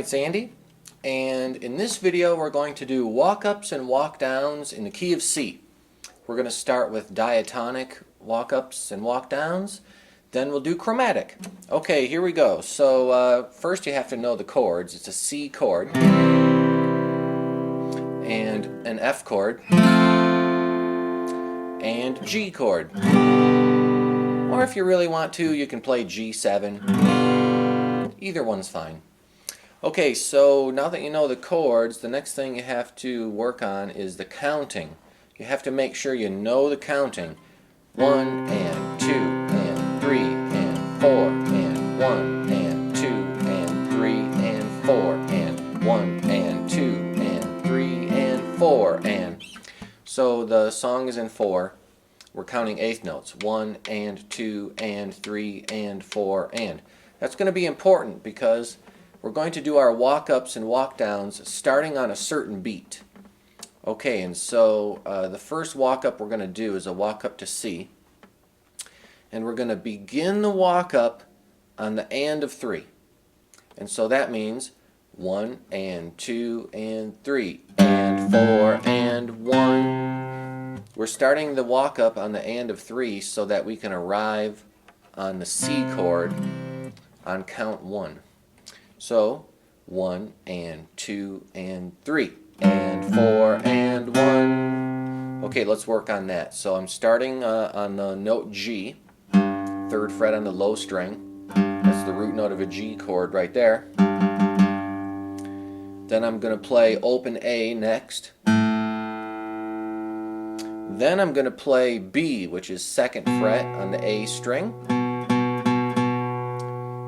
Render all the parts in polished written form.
it's Andy, and in this video we're going to do walk-ups and walk-downs in the key of C. We're going to start with diatonic walk-ups and walk-downs, then we'll do chromatic. Okay, here we go. So first you have to know the chords. It's a C chord and an F chord and G chord. Or if you really want to, you can play G7. Either one's fine. Okay, so now that you know the chords, the next thing you have to work on is the counting. You have to make sure you know the counting. 1 and 2 and 3 and 4 and 1 and 2 and 3 and 4 and 1 and 2 and 3 and 4 and... So the song is in 4. We're counting eighth notes. 1 and 2 and 3 and 4 and. That's going to be important because we're going to do our walk-ups and walk-downs starting on a certain beat. Okay, and so the first walk-up we're going to do is a walk-up to C. And we're going to begin the walk-up on the and of 3. And so that means 1 and 2 and 3 and 4 and 1. We're starting the walk-up on the and of 3 so that we can arrive on the C chord on count 1. So 1 and 2 and 3 and 4 and 1. Okay, let's work on that. So I'm starting on the note G, 3rd fret on the low string. That's the root note of a G chord right there. Then I'm going to play open A next. Then I'm going to play B, which is 2nd fret on the A string.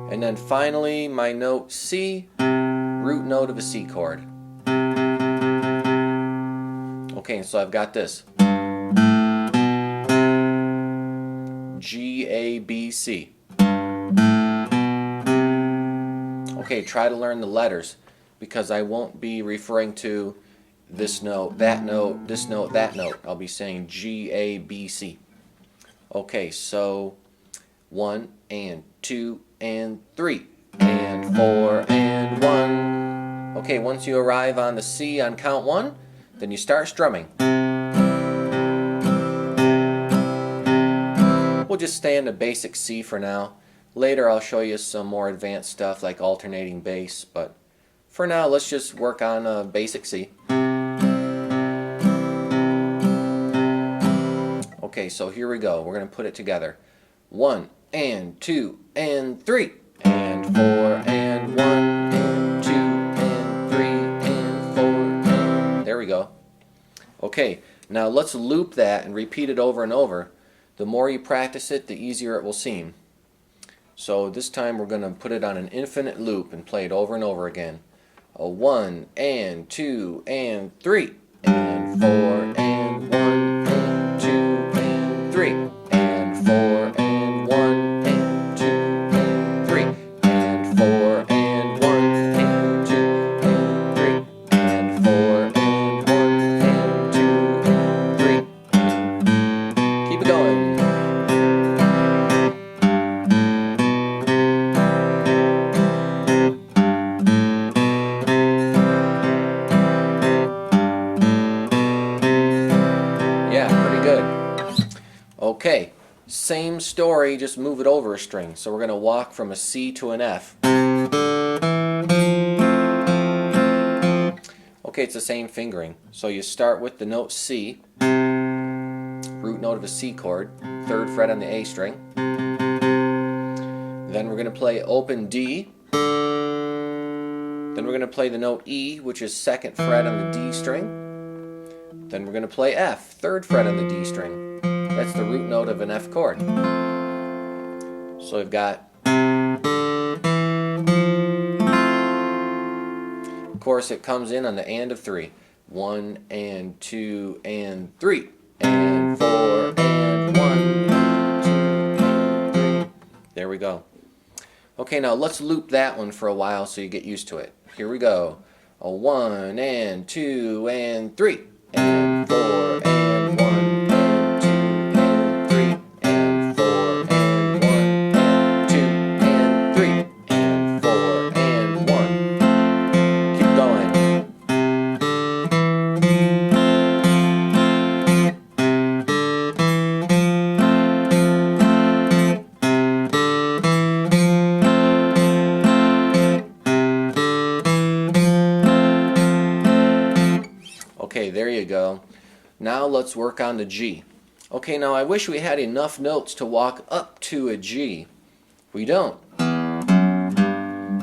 And then finally my note C, root note of a C chord. Okay, so I've got this. G, A, B, C. Okay, try to learn the letters because I won't be referring to this note, that note, this note, that note. I'll be saying G, A, B, C. Okay, so 1 and 2 and 3 and 4 and 1. Okay, once you arrive on the C on count 1, then you start strumming. We'll just stay in the basic C for now. Later I'll show you some more advanced stuff like alternating bass, but for now let's just work on basic C. Okay, so here we go. We're going to put it together. 1 and 2 and 3 and 4 and 1 and 2 and 3 and 4 and... There we go. Okay, now let's loop that and repeat it over and over. The more you practice it, the easier it will seem. So this time we're going to put it on an infinite loop and play it over and over again. 1 and 2 and 3 and 4 and 1 and 2 and 3 and 4 and 1 and 2 and 3 and 4 and 1 and 2 and 3 and 4 and 1 and 2 and 3. Keep it going. Okay, same story, just move it over a string. So we're going to walk from a C to an F. Okay, it's the same fingering. So you start with the note C, root note of a C chord, 3rd fret on the A string. Then we're going to play open D. Then we're going to play the note E, which is 2nd fret on the D string. Then we're going to play F, 3rd fret on the D string. That's the root note of an F chord. So we've got... Of course it comes in on the and of 3. 1 and 2 and 3 and 4 and 1 and 2 and 3. There we go. Okay, now let's loop that one for a while so you get used to it. Here we go. 1 and 2 and 3 and 4 and 1 and 2 and 3 and 4 and 1 and 2 and 3 and 4 and 1. Now let's work on the G. Okay, now I wish we had enough notes to walk up to a G. We don't.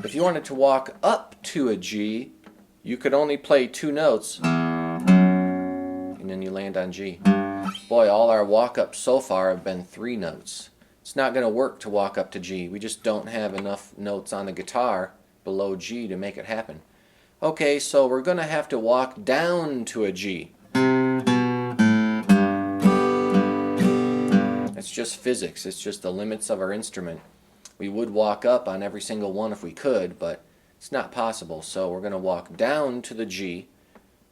If you wanted to walk up to a G, you could only play 2 notes and then you land on G. Boy, all our walk-ups so far have been 3 notes. It's not going to work to walk up to G. We just don't have enough notes on the guitar below G to make it happen. Okay, so we're going to have to walk down to a G. It's just physics. It's just the limits of our instrument. We would walk up on every single one if we could, but it's not possible. So we're going to walk down to the G.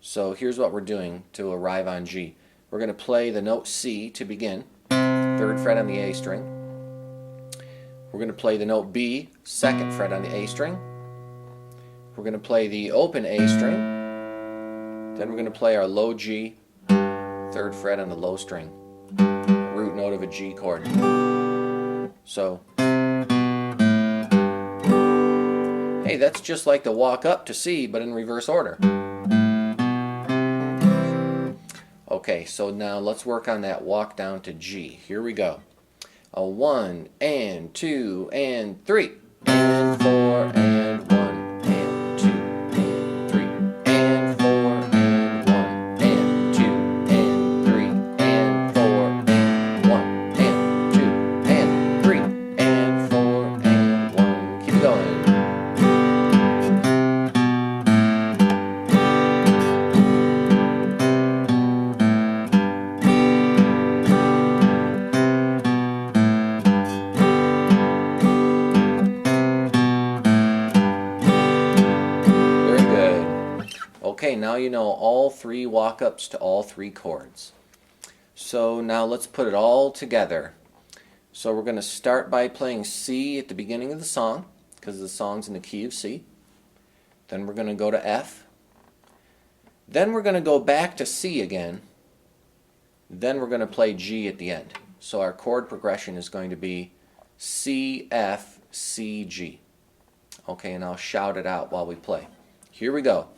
So here's what we're doing to arrive on G. We're going to play the note C to begin, 3rd fret on the A string. We're going to play the note B, 2nd fret on the A string. We're going to play the open A string. Then we're going to play our low G, 3rd fret on the low string, root note of a G chord. So, hey, that's just like the walk up to C, but in reverse order. Okay, so now let's work on that walk down to G. Here we go. A 1 and 2 and 3 and 4 and 1 and 2 and 3 and 4 and 1 and 2 and 3 and 4 and 1 and 2 and 3 and 4 and 1. Keep it going. Okay, now you know all 3 walk-ups to all 3 chords. So now let's put it all together. So we're going to start by playing C at the beginning of the song, because the song's in the key of C. Then we're going to go to F. Then we're going to go back to C again. Then we're going to play G at the end. So our chord progression is going to be C, F, C, G. Okay, and I'll shout it out while we play. Here we go.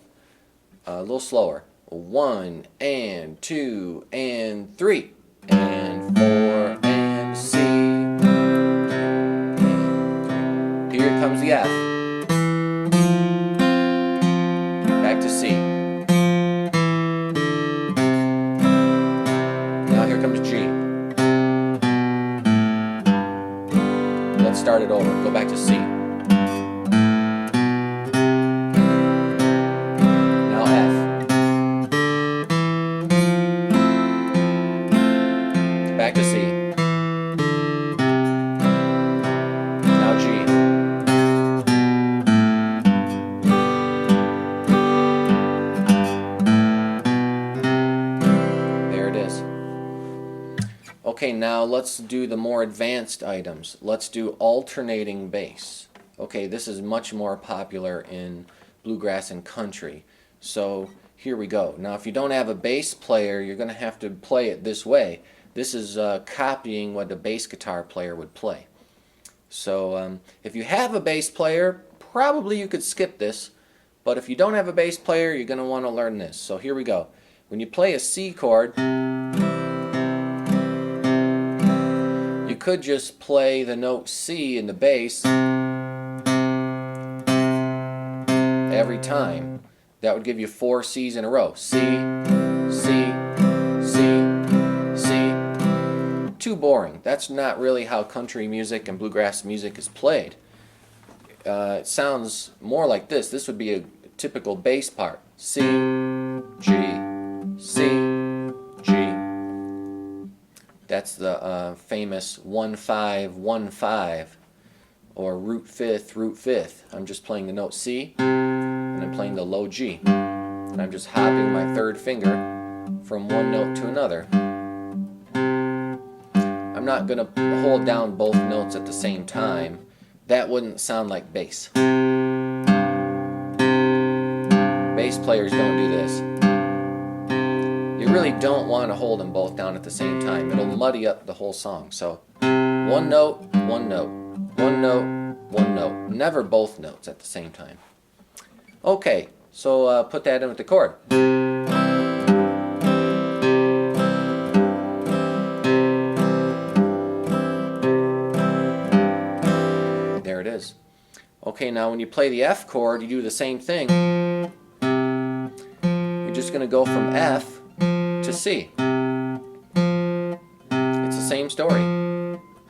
A little slower. 1 and 2 and 3 and 4 and C. Here comes the F. Back to C. Now here comes G. Let's start it over. Go back to C. Back to C. Now G. There it is. Okay, now let's do the more advanced items. Let's do alternating bass. Okay, this is much more popular in bluegrass and country. So here we go. Now if you don't have a bass player, you're going to have to play it this way. This is copying what a bass guitar player would play. So if you have a bass player, probably you could skip this. But if you don't have a bass player, you're going to want to learn this. So here we go. When you play a C chord, you could just play the note C in the bass every time. That would give you 4 C's in a row. C, C, C, C. Too boring. That's not really how country music and bluegrass music is played. It sounds more like this. This would be a typical bass part. C, G, C, G. That's the famous 1-5-1-5 or root fifth, root fifth. I'm just playing the note C and I'm playing the low G. And I'm just hopping my 3rd finger from one note to another. I'm not going to hold down both notes at the same time. That wouldn't sound like bass. Bass players don't do this. You really don't want to hold them both down at the same time. It'll muddy up the whole song. So one note, one note, one note, one note. Never both notes at the same time. Okay, so put that in with the chord. Okay, now when you play the F chord, you do the same thing. You're just going to go from F to C. It's the same story.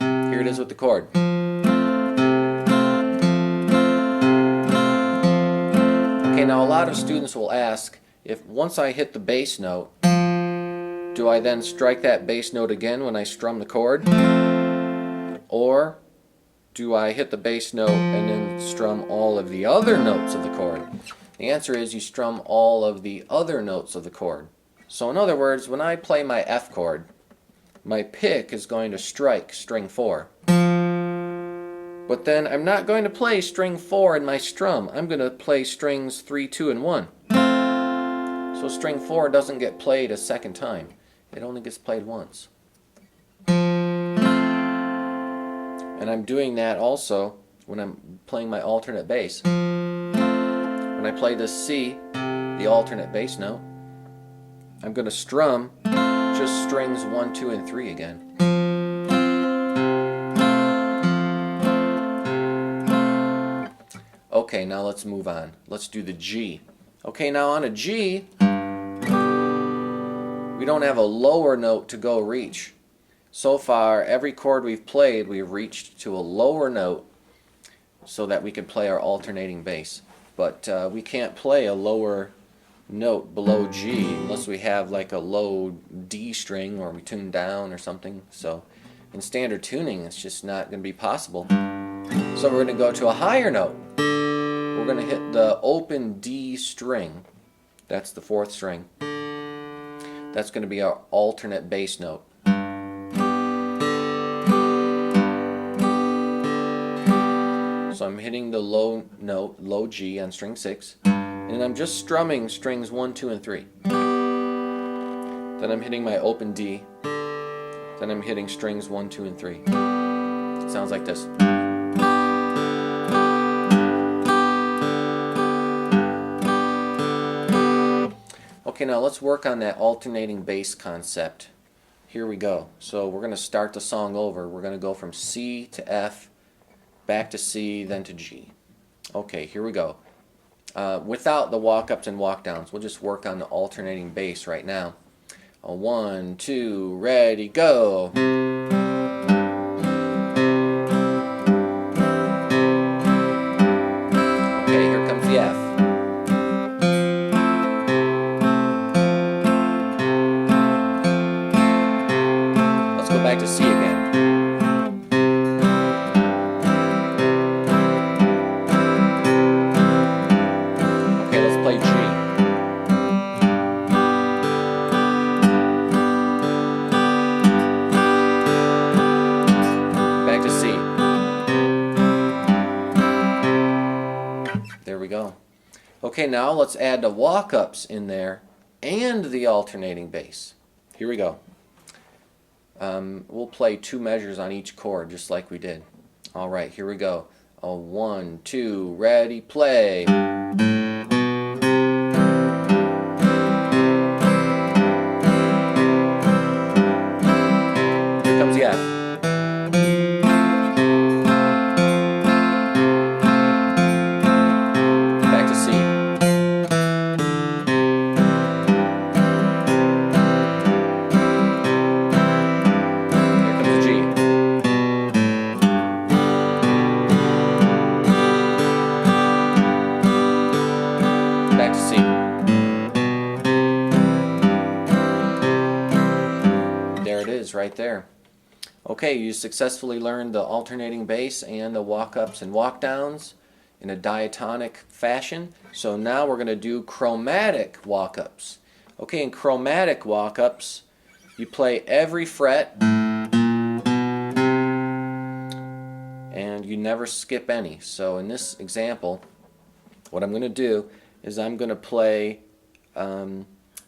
Here it is with the chord. Okay, now a lot of students will ask, if once I hit the bass note, do I then strike that bass note again when I strum the chord? Or do I hit the bass note and then strum all of the other notes of the chord? The answer is you strum all of the other notes of the chord. So in other words, when I play my F chord, my pick is going to strike string 4. But then I'm not going to play string 4 in my strum. I'm going to play strings 3, 2, and 1. So string 4 doesn't get played a second time. It only gets played once. And I'm doing that also when I'm playing my alternate bass. When I play this C, the alternate bass note, I'm going to strum just strings 1, 2, and 3 again. Okay, now let's move on. Let's do the G. Okay, now on a G, we don't have a lower note to go reach. So far, every chord we've played, we've reached to a lower note so that we can play our alternating bass. But we can't play a lower note below G unless we have like a low D string or we tune down or something. So in standard tuning, it's just not going to be possible. So we're going to go to a higher note. We're going to hit the open D string. That's the 4th string. That's going to be our alternate bass note. So I'm hitting the low note, low G on string 6, and I'm just strumming strings 1, 2, and 3. Then I'm hitting my open D. Then I'm hitting strings 1, 2, and 3. It sounds like this. Okay, now let's work on that alternating bass concept. Here we go. So we're going to start the song over. We're going to go from C to F, back to C, then to G. Okay, here we go. Without the walk-ups and walk-downs, we'll just work on the alternating bass right now. 1, 2, ready, go! Okay, here comes the F. Let's go back to C again. There we go. Okay, now let's add the walk-ups in there and the alternating bass. Here we go. We'll play 2 measures on each chord just like we did. Alright, here we go. 1, 2, ready, play. Here comes the F. Right there. Okay, you successfully learned the alternating bass and the walk-ups and walk-downs in a diatonic fashion. So now we're going to do chromatic walk-ups. Okay, in chromatic walk-ups, you play every fret and you never skip any. So in this example, what I'm going to do is I'm going to play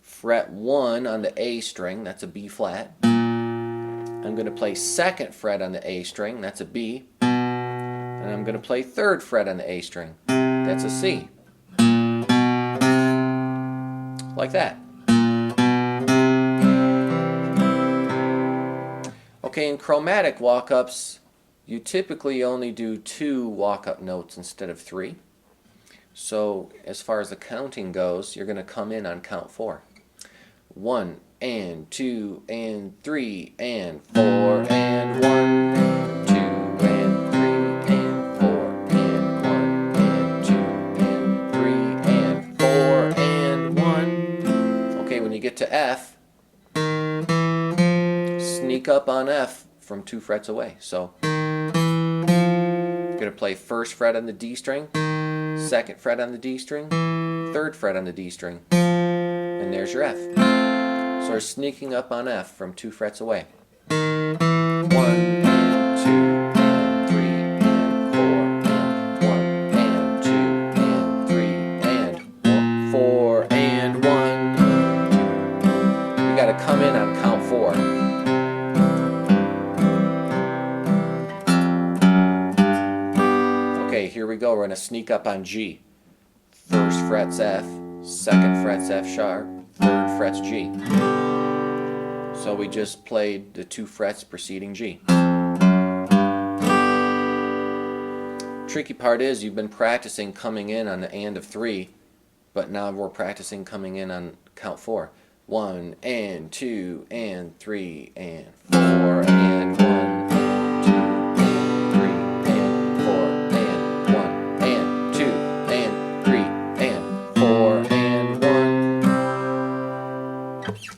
fret 1 on the A string, that's a B flat. I'm going to play 2nd fret on the A string, that's a B, and I'm going to play 3rd fret on the A string, that's a C. Like that. Okay, in chromatic walk-ups, you typically only do 2 walk-up notes instead of 3. So as far as the counting goes, you're going to come in on count 4. 1 and 2 and 3 and 4 and 1, 2 and 3 and 4 and 1 and 2 and 3 and 4 and 1. Okay, when you get to F, sneak up on F from 2 frets away. So you're going to play 1st fret on the D string, 2nd fret on the D string, 3rd fret on the D string, and there's your F. So we're sneaking up on F from 2 frets away. 1 and 2 and 3 and 4 and 1 and 2 and 3 and 4 and 1. You got to come in on count 4. Okay, here we go. We're going to sneak up on G. 1st fret's F, 2nd fret's F sharp, 3rd fret's G. So we just played the 2 frets preceding G. Tricky part is you've been practicing coming in on the and of 3, but now we're practicing coming in on count 4. 1 and 2 and 3 and 4 and 1.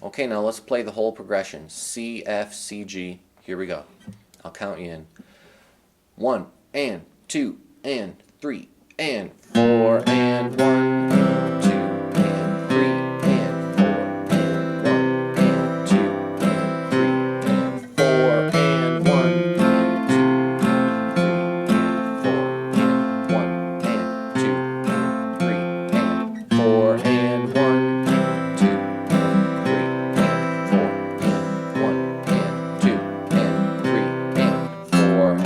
Okay, now let's play the whole progression. C, F, C, G. Here we go. I'll count you in. 1 and 2 and 3 and 4 and 1 and 2 and 3 and 4 and 1 and 2 and 3 and 4 and 1 and 2 and 3 and 4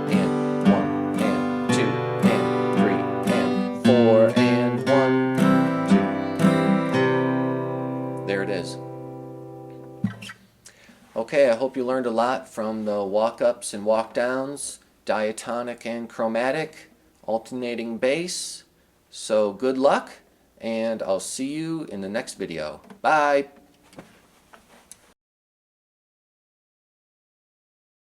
and 1 and 2 and 3 and 4 and 1. There it is. Okay, I hope you learned a lot from the walk-ups and walk-downs, diatonic and chromatic, alternating bass. So good luck, and I'll see you in the next video. Bye!